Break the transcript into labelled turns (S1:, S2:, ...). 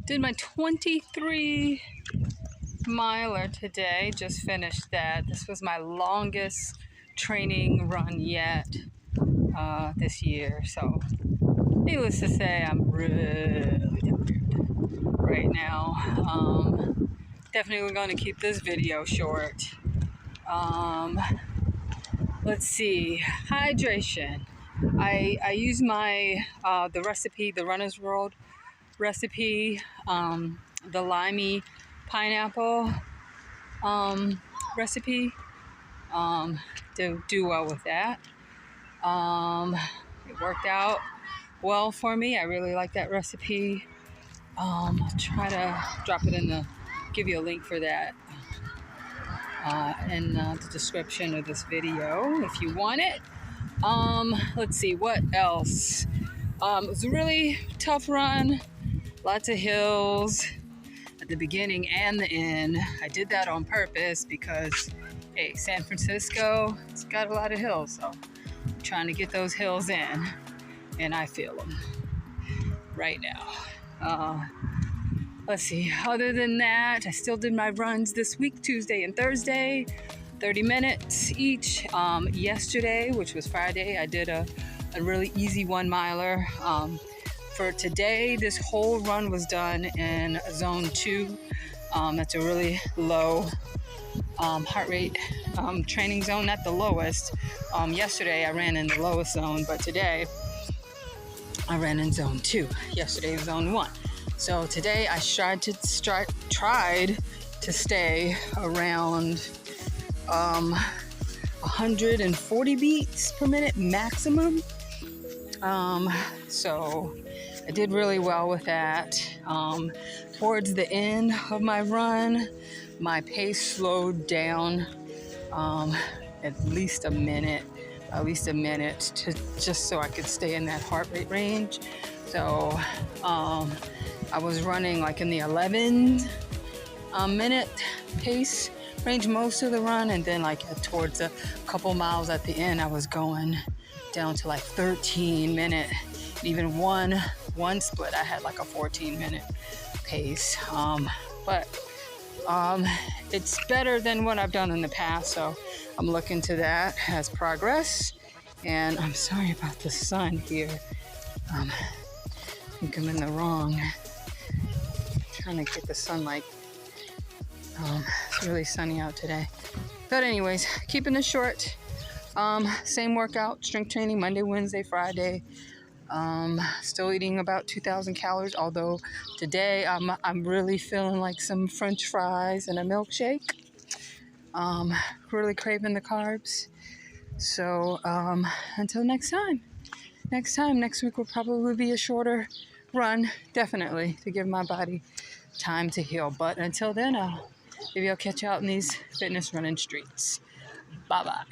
S1: Did my 23 miler today, just finished that. This was my longest training run yet this year. So needless to say, I'm really tired right now. Definitely going to keep this video short. Let's see, hydration. I use my the recipe, the Runner's World recipe, the limey pineapple recipe. Do well with that. It worked out well for me. I really like that recipe. I'll try to drop it in give you a link for that in the description of this video if you want it. Let's see, what else? It was a really tough run, lots of hills at the beginning and the end. I did that on purpose because, hey, San Francisco, it's got a lot of hills, so I'm trying to get those hills in, and I feel them right now. Let's see, other than that, I still did my runs this week, Tuesday and Thursday, 30 minutes each. Yesterday, which was Friday, I did a really easy 1 miler. For today, this whole run was done in zone 2. That's a really low heart rate training zone, not the lowest. Yesterday, I ran in the lowest zone, but today, I ran in zone 2. Yesterday was zone 1. So today I tried to stay around 140 beats per minute maximum. So I did really well with that. Towards the end of my run, my pace slowed down at least a minute to just so I could stay in that heart rate range. So I was running like in the 11 minute pace range most of the run, and then like towards a couple miles at the end, I was going down to like 13 minute. Even one split, I had like a 14-minute pace. But it's better than what I've done in the past, so I'm looking to that as progress. And I'm sorry about the sun here. I think I'm in the wrong. Trying to get the sunlight. It's really sunny out today. But anyways, keeping this short. Same workout, strength training, Monday, Wednesday, Friday. Still eating about 2,000 calories, although today I'm really feeling like some French fries and a milkshake. Really craving the carbs. So until next time. Next week will probably be a shorter run, definitely, to give my body time to heal. But until then, maybe I'll catch you out in these fitness running streets. Bye-bye.